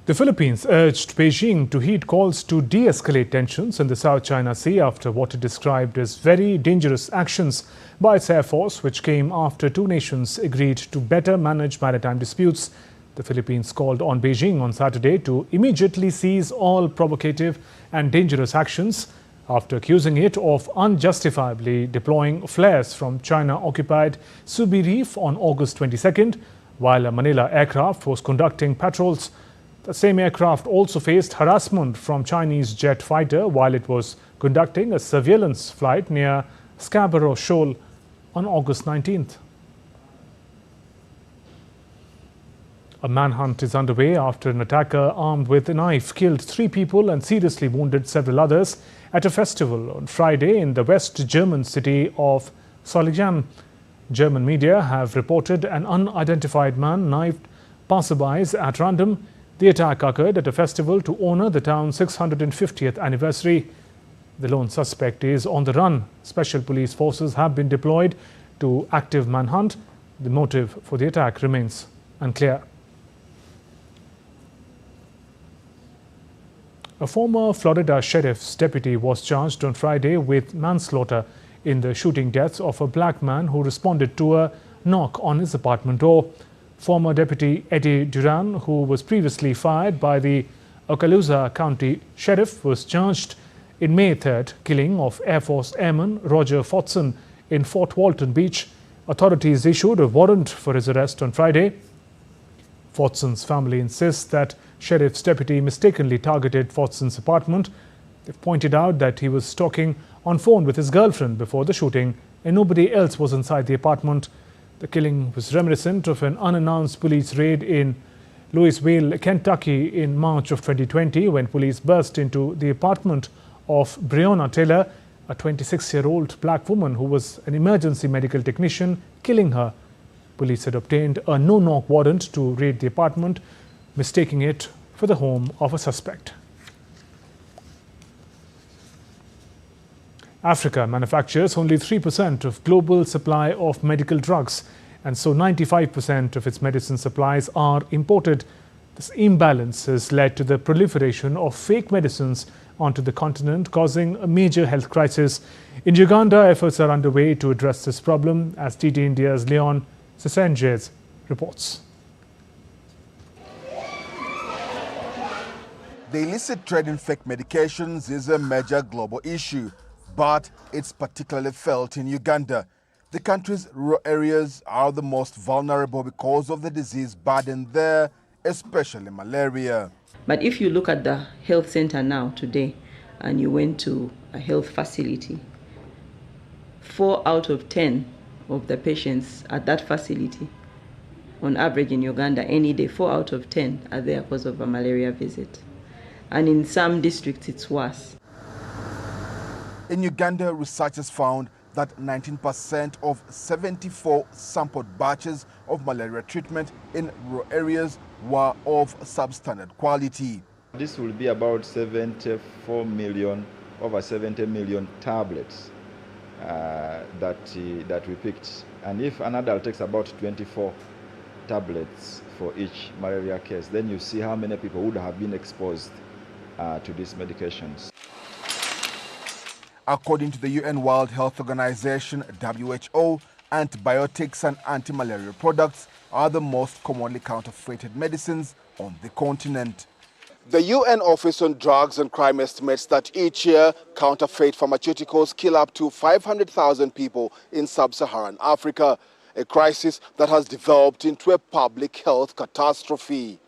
The Philippines urged Beijing to heed calls to de-escalate tensions in the South China Sea after what it described as very dangerous actions by its Air Force, which came after two nations agreed to better manage maritime disputes. The Philippines called on Beijing on Saturday to immediately cease all provocative and dangerous actions after accusing it of unjustifiably deploying flares from China-occupied Subi Reef on August 22nd, while a Manila aircraft was conducting patrols. The same aircraft also faced harassment from Chinese jet fighter while it was conducting a surveillance flight near Scarborough Shoal on August 19th. A manhunt is underway after an attacker armed with a knife killed 3 people and seriously wounded several others at a festival on Friday in the West German city of Solingen. German media have reported an unidentified man knifed passerbys at random. The attack occurred at a festival to honor the town's 650th anniversary. The lone suspect is on the run. Special police forces have been deployed to active manhunt. The motive for the attack remains unclear. A former Florida sheriff's deputy was charged on Friday with manslaughter in the shooting deaths of a black man who responded to a knock on his apartment door. Former Deputy Eddie Duran, who was previously fired by the Okaloosa County Sheriff, was charged in May 3rd killing of Air Force Airman Roger Fotson in Fort Walton Beach. Authorities issued a warrant for his arrest on Friday. Fotson's family insists that Sheriff's deputy mistakenly targeted Fotson's apartment. They've pointed out that he was talking on phone with his girlfriend before the shooting and nobody else was inside the apartment. The killing was reminiscent of an unannounced police raid in Louisville, Kentucky in March of 2020 when police burst into the apartment of Breonna Taylor, a 26-year-old black woman who was an emergency medical technician, killing her. Police had obtained a no-knock warrant to raid the apartment, mistaking it for the home of a suspect. Africa manufactures only 3% of global supply of medical drugs, and so 95% of its medicine supplies are imported. This imbalance has led to the proliferation of fake medicines onto the continent, causing a major health crisis. In Uganda, efforts are underway to address this problem, as TT India's Leon Sesenjes reports. The illicit trade in fake medications is a major global issue, but it's particularly felt in Uganda. The country's rural areas are the most vulnerable because of the disease burden there, especially malaria. But if you look at the health center now today and you went to a health facility, 4 out of 10 of the patients at that facility, on average in Uganda, any day, 4 out of 10 are there because of a malaria visit. And in some districts, it's worse. In Uganda, researchers found that 19% of 74 sampled batches of malaria treatment in rural areas were of substandard quality. This will be about 74 million, over 70 million tablets that we picked. And if an adult takes about 24 tablets for each malaria case, then you see how many people would have been exposed to these medications. According to the UN World Health Organization, WHO, antibiotics and anti-malaria products are the most commonly counterfeited medicines on the continent. The UN Office on Drugs and Crime estimates that each year, counterfeit pharmaceuticals kill up to 500,000 people in sub-Saharan Africa, a crisis that has developed into a public health catastrophe.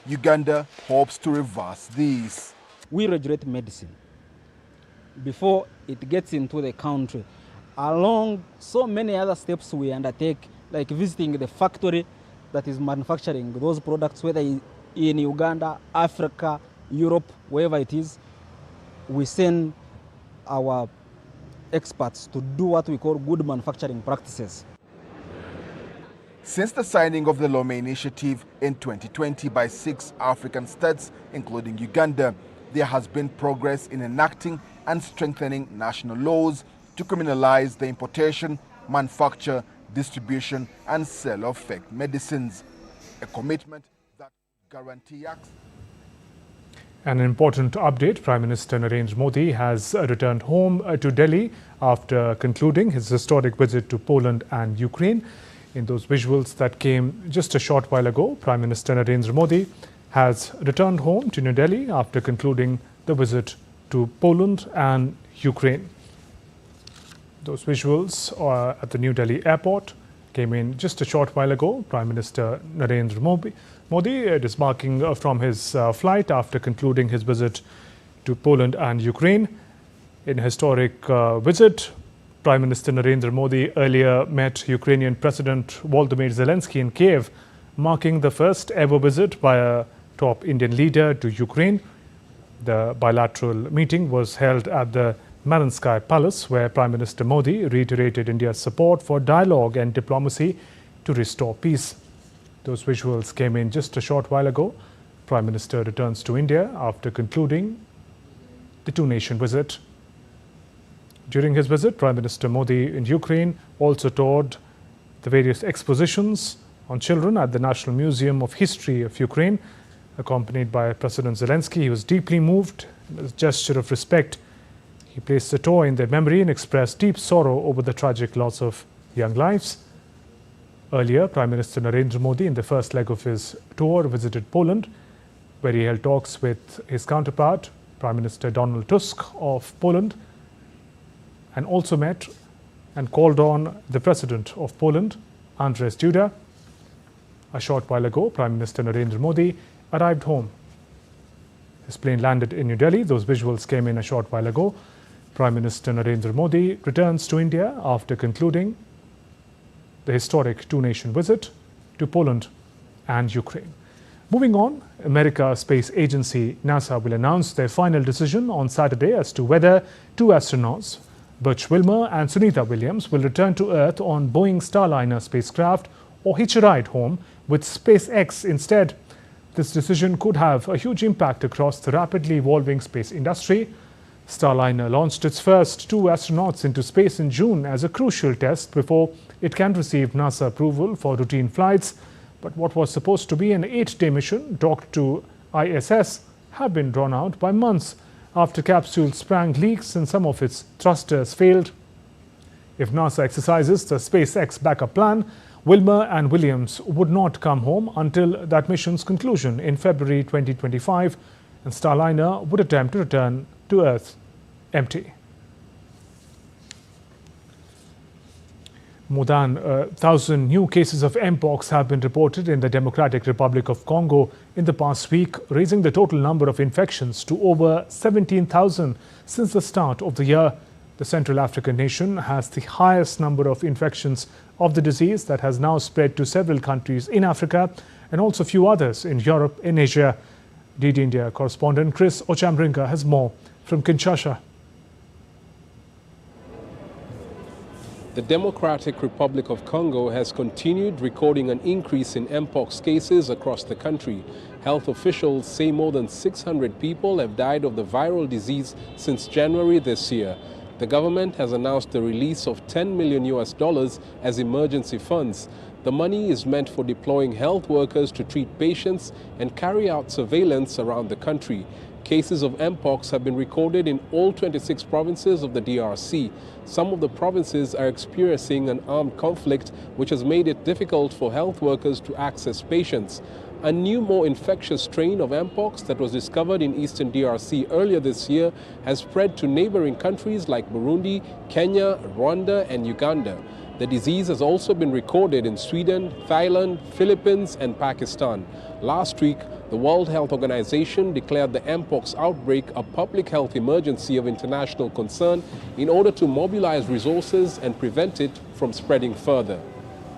Uganda hopes to reverse this. We regulate medicine before it gets into the country, along so many other steps we undertake, like visiting the factory that is manufacturing those products, whether in Uganda, Africa, Europe, wherever it is. We send our experts to do what we call good manufacturing practices. Since the signing of the Lome Initiative in 2020 by 6 African states, including Uganda, there has been progress in enacting and strengthening national laws to criminalize the importation, manufacture, distribution and sale of fake medicines. A commitment that guarantees access. An important update: Prime Minister Narendra Modi has returned home to Delhi after concluding his historic visit to Poland and Ukraine. In those visuals that came just a short while ago, Prime Minister Narendra Modi has returned home to New Delhi after concluding the visit to Poland and Ukraine. Those visuals at the New Delhi airport came in just a short while ago. Prime Minister Narendra Modi disembarking from his flight after concluding his visit to Poland and Ukraine. In a historic visit, Prime Minister Narendra Modi earlier met Ukrainian President Volodymyr Zelensky in Kiev, marking the first ever visit by a top Indian leader to Ukraine. The bilateral meeting was held at the Mariinsky Palace, where Prime Minister Modi reiterated India's support for dialogue and diplomacy to restore peace. Those visuals came in just a short while ago. Prime Minister returns to India after concluding the two-nation visit. During his visit, Prime Minister Modi in Ukraine also toured the various expositions on children at the National Museum of History of Ukraine. Accompanied by President Zelensky, he was deeply moved. As a gesture of respect, he placed a toy in their memory and expressed deep sorrow over the tragic loss of young lives. Earlier, Prime Minister Narendra Modi, in the first leg of his tour, visited Poland, where he held talks with his counterpart, Prime Minister Donald Tusk of Poland, and also met and called on the President of Poland, Andrzej Duda. A short while ago, Prime Minister Narendra Modi arrived home. His plane landed in New Delhi. Those visuals came in a short while ago. Prime Minister Narendra Modi returns to India after concluding the historic two-nation visit to Poland and Ukraine. Moving on, America's space agency NASA will announce their final decision on Saturday as to whether 2 astronauts, Butch Wilmore and Sunita Williams, will return to Earth on Boeing Starliner spacecraft or hitch a ride home with SpaceX instead. This decision could have a huge impact across the rapidly evolving space industry. Starliner launched its first 2 astronauts into space in June as a crucial test before it can receive NASA approval for routine flights. But what was supposed to be an 8-day mission docked to ISS have been drawn out by months after capsule sprang leaks and some of its thrusters failed. If NASA exercises the SpaceX backup plan, Wilmore and Williams would not come home until that mission's conclusion in February 2025, and Starliner would attempt to return to Earth empty. More than 1,000 new cases of Mpox have been reported in the Democratic Republic of Congo in the past week, raising the total number of infections to over 17,000 since the start of the year. The Central African nation has the highest number of infections of the disease that has now spread to several countries in Africa and also a few others in Europe and Asia. DD India correspondent Chris Ochamringa has more from Kinshasa. The Democratic Republic of Congo has continued recording an increase in Mpox cases across the country. Health officials say more than 600 people have died of the viral disease since January this year. The government has announced the release of $10 million as emergency funds. The money is meant for deploying health workers to treat patients and carry out surveillance around the country. Cases of Mpox have been recorded in all 26 provinces of the DRC. Some of the provinces are experiencing an armed conflict, which has made it difficult for health workers to access patients. A new, more infectious strain of Mpox that was discovered in eastern DRC earlier this year has spread to neighboring countries like Burundi, Kenya, Rwanda, and Uganda. The disease has also been recorded in Sweden, Thailand, Philippines, and Pakistan. Last week, the World Health Organization declared the Mpox outbreak a public health emergency of international concern in order to mobilize resources and prevent it from spreading further.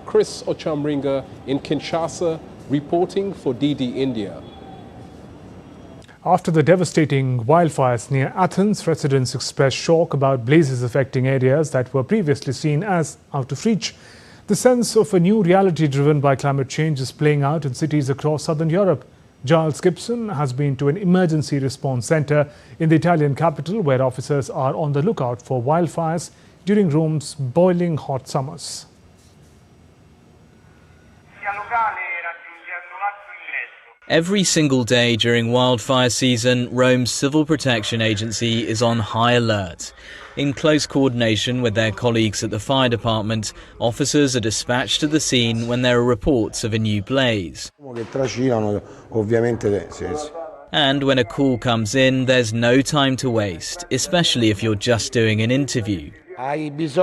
Chris Ochamringa in Kinshasa, reporting for DD India. After the devastating wildfires near Athens, residents expressed shock about blazes affecting areas that were previously seen as out of reach. The sense of a new reality driven by climate change is playing out in cities across southern Europe. Giles Gibson has been to an emergency response centre in the Italian capital, where officers are on the lookout for wildfires during Rome's boiling hot summers. Every single day during wildfire season, Rome's Civil Protection Agency is on high alert. In close coordination with their colleagues at the fire department, officers are dispatched to the scene when there are reports of a new blaze. And when a call comes in, there's no time to waste, especially if you're just doing an interview. This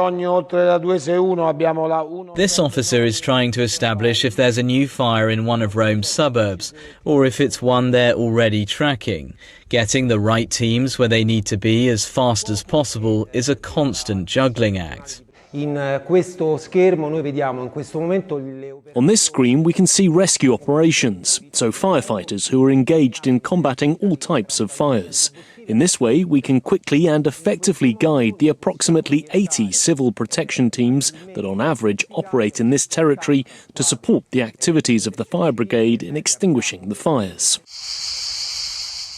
officer is trying to establish if there's a new fire in one of Rome's suburbs, or if it's one they're already tracking. Getting the right teams where they need to be as fast as possible is a constant juggling act. On this screen we can see rescue operations, so firefighters who are engaged in combating all types of fires. In this way we can quickly and effectively guide the approximately 80 civil protection teams that on average operate in this territory to support the activities of the fire brigade in extinguishing the fires.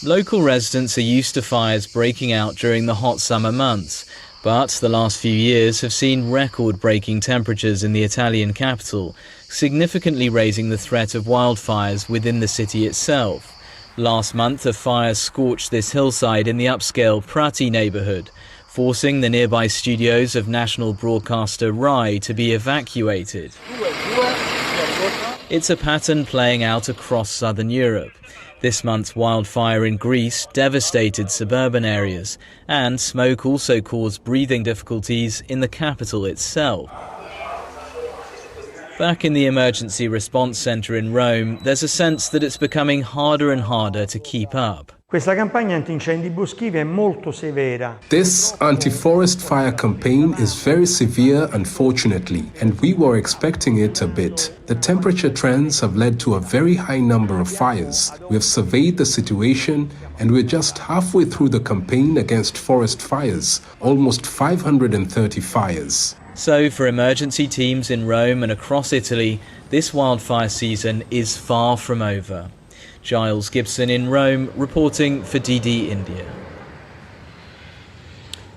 Local residents are used to fires breaking out during the hot summer months. But the last few years have seen record-breaking temperatures in the Italian capital, significantly raising the threat of wildfires within the city itself. Last month, a fire scorched this hillside in the upscale Prati neighbourhood, forcing the nearby studios of national broadcaster Rai to be evacuated. It's a pattern playing out across southern Europe. This month's wildfire in Greece devastated suburban areas, and smoke also caused breathing difficulties in the capital itself. Back in the emergency response centre in Rome, there's a sense that it's becoming harder and harder to keep up. This anti-forest fire campaign is very severe, unfortunately, and we were expecting it a bit. The temperature trends have led to a very high number of fires. We have surveyed the situation and we're just halfway through the campaign against forest fires, almost 530 fires. So for emergency teams in Rome and across Italy, this wildfire season is far from over. Giles Gibson in Rome, reporting for DD India.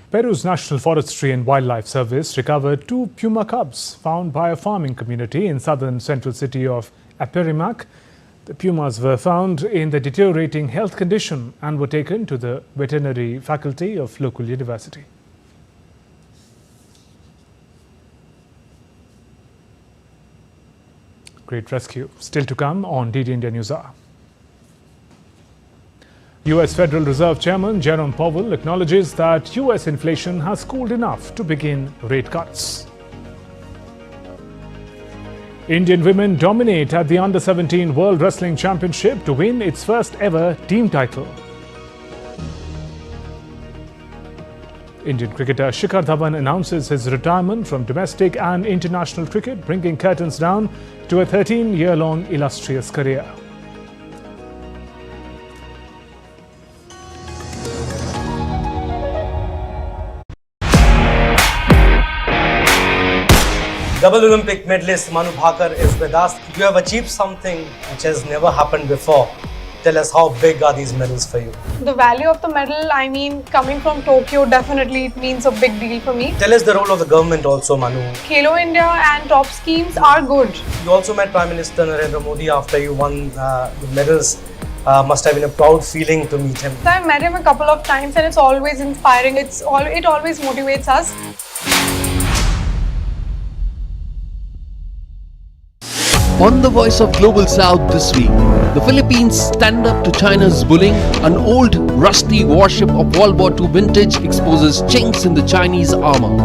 Peru's National Forestry and Wildlife Service recovered 2 puma cubs found by a farming community in southern central city of Apurimac. The pumas were found in the deteriorating health condition and were taken to the veterinary faculty of local university. Great rescue still to come on DD India News Hour. US Federal Reserve Chairman Jerome Powell acknowledges that US inflation has cooled enough to begin rate cuts. Indian women dominate at the Under-17 World Wrestling Championship to win its first ever team title. Indian cricketer Shikhar Dhawan announces his retirement from domestic and international cricket, bringing curtains down to a 13-year-long illustrious career. Double Olympic medalist Manu Bhaker is with us. You have achieved something which has never happened before. tell us how big are these medals for you? The value of the medal, I mean, coming from Tokyo, definitely it means a big deal for me. Tell us the role of the government also, Manu. Khelo India and top schemes are good. You also met Prime Minister Narendra Modi after you won the medals. Must have been a proud feeling to meet him. So I've met him a couple of times and it's always inspiring. It always motivates us. On the Voice of Global South this week, the Philippines stand up to China's bullying. An old, rusty warship of World War II vintage exposes chinks in the Chinese armor.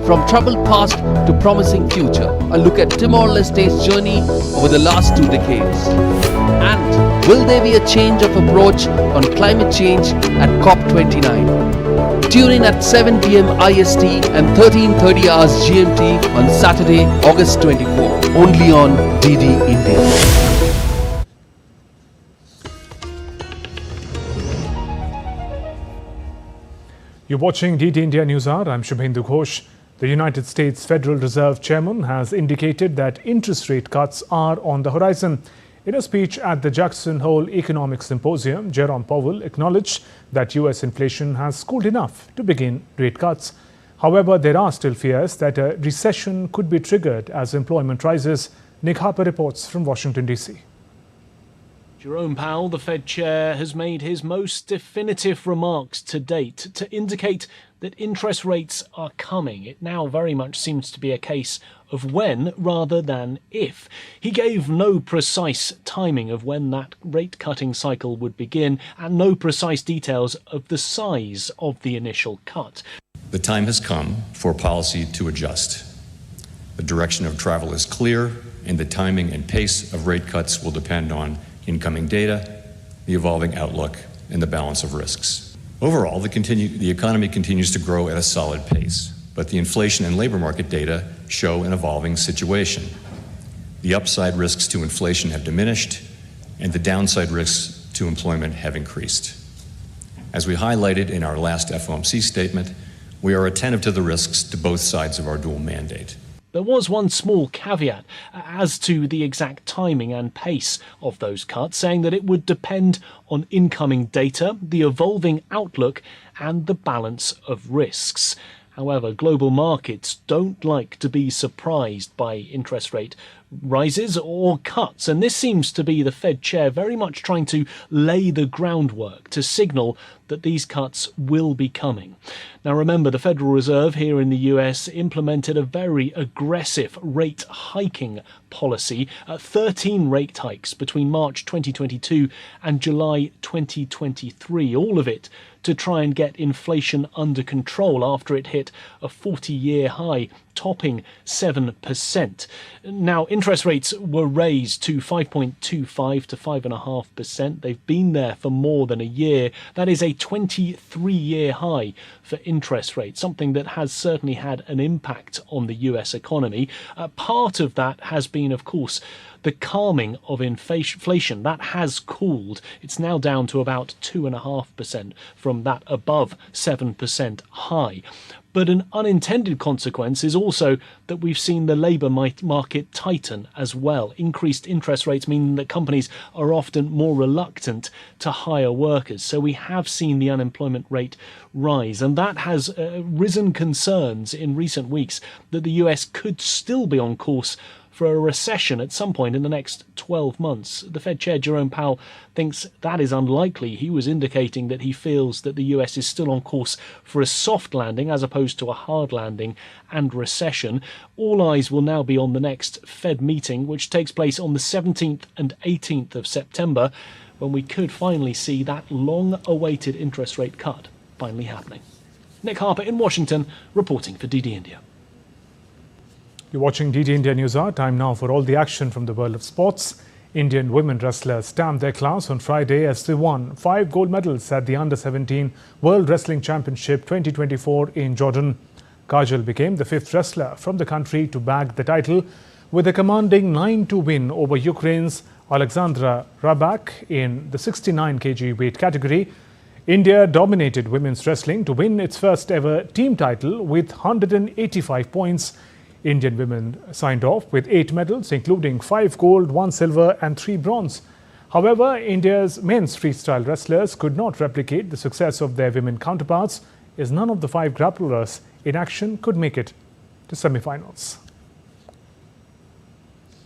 From troubled past to promising future, a look at Timor-Leste's journey over the last 2 decades. And will there be a change of approach on climate change at COP29? Tune in at 7 p.m. IST and 13:30 hours GMT on Saturday, August 24, only on DD India. You're watching DD India News Hour. I'm Shubhendu Ghosh. The United States Federal Reserve Chairman has indicated that interest rate cuts are on the horizon. In a speech at the Jackson Hole Economic Symposium, Jerome Powell acknowledged that US inflation has cooled enough to begin rate cuts. However, there are still fears that a recession could be triggered as employment rises. Nick Harper reports from Washington, D.C. Jerome Powell, the Fed chair, has made his most definitive remarks to date to indicate that interest rates are coming. It now very much seems to be a case of when rather than if. He gave no precise timing of when that rate-cutting cycle would begin and no precise details of the size of the initial cut. The time has come for policy to adjust. The direction of travel is clear, and the timing and pace of rate cuts will depend on incoming data, the evolving outlook, and the balance of risks. Overall, the economy continues to grow at a solid pace, but the inflation and labor market data show an evolving situation. The upside risks to inflation have diminished, and the downside risks to employment have increased. As we highlighted in our last FOMC statement, we are attentive to the risks to both sides of our dual mandate. There was one small caveat as to the exact timing and pace of those cuts, saying that it would depend on incoming data, the evolving outlook, and the balance of risks. However, global markets don't like to be surprised by interest rate rises or cuts, and this seems to be the Fed chair very much trying to lay the groundwork to signal that these cuts will be coming. Now remember, the Federal Reserve here in the US implemented a very aggressive rate hiking policy, 13 rate hikes between March 2022 and July 2023, all of it to try and get inflation under control after it hit a 40-year high, topping 7%. Now, interest rates were raised to 5.25 to 5.5%. They've been there for more than a year. That is a 23-year high for interest rates, something that has certainly had an impact on the US economy. Part of that has been, of course, the calming of inflation. That has cooled. It's now down to about 2.5% from that above 7% high. But an unintended consequence is also that we've seen the labour market tighten as well. Increased interest rates mean that companies are often more reluctant to hire workers. So we have seen the unemployment rate rise, and that has risen concerns in recent weeks that the US could still be on course for a recession at some point in the next 12 months. The Fed Chair Jerome Powell thinks that is unlikely. He was indicating that he feels that the US is still on course for a soft landing as opposed to a hard landing and recession. All eyes will now be on the next Fed meeting, which takes place on the 17th and 18th of September, when we could finally see that long-awaited interest rate cut finally happening. Nick Harper in Washington, reporting for DD India. You're watching DD India News Hour. Time now for all the action from the world of sports. Indian women wrestlers stamped their class on Friday as they won 5 gold medals at the Under-17 World Wrestling Championship 2024 in Jordan. Kajal became the 5th wrestler from the country to bag the title with a commanding 9-2 win over Ukraine's Alexandra Rybak in the 69 kg weight category. India dominated women's wrestling to win its first ever team title with 185 points. Indian women signed off with 8 medals, including 5 gold, 1 silver and 3 bronze. However, India's men's freestyle wrestlers could not replicate the success of their women counterparts, as none of the 5 grapplers in action could make it to semi-finals.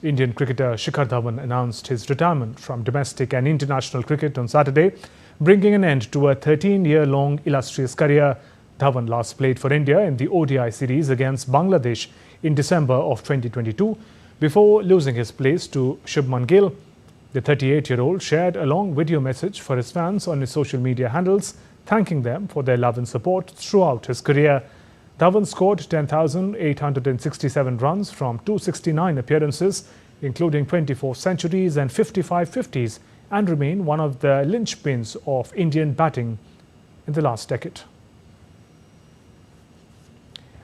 Indian cricketer Shikhar Dhawan announced his retirement from domestic and international cricket on Saturday, bringing an end to a 13-year-long illustrious career. Dhawan last played for India in the ODI series against Bangladesh in December of 2022, before losing his place to Shubman Gill. The 38-year-old shared a long video message for his fans on his social media handles, thanking them for their love and support throughout his career. Dhawan scored 10,867 runs from 269 appearances, including 24 centuries and 55 50s, and remained one of the linchpins of Indian batting in the last decade.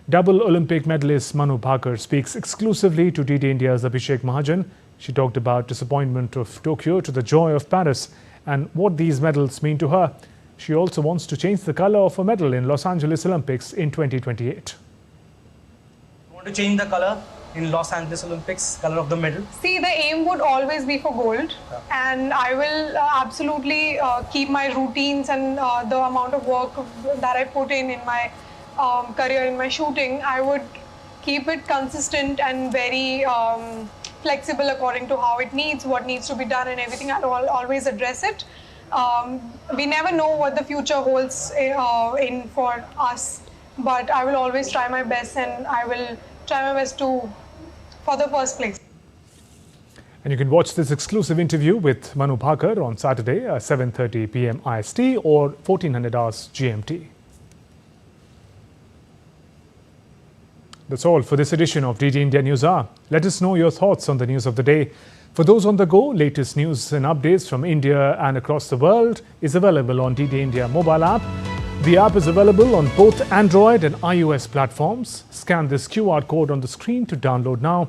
Double Olympic medalist Manu Bhaker speaks exclusively to DD India's Abhishek Mahajan. She talked about disappointment of Tokyo to the joy of Paris and what these medals mean to her. She also wants to change the color of a medal in Los Angeles Olympics in 2028. I want to change the color in Los Angeles Olympics, color of the medal. See, the aim would always be for gold, and I will absolutely keep my routines and the amount of work that I put in my career, in my shooting. I would keep it consistent and very flexible according to how it needs, what needs to be done and everything. I'll always address it. We never know what the future holds in for us, but I will always try my best, and I will try my best for the first place. And you can watch this exclusive interview with Manu Bhaker on Saturday at 7:30 p.m. IST or 1400 hours GMT. That's all for this edition of DD India News Hour. Let us know your thoughts on the news of the day. For those on the go, latest news and updates from India and across the world is available on DD India mobile app. The app is available on both Android and iOS platforms. Scan this QR code on the screen to download now.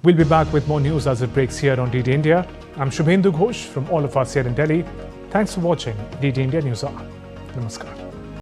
We'll be back with more news as it breaks here on DD India. I'm Shubhendu Ghosh from all of us here in Delhi. Thanks for watching DD India News Hour. Namaskar.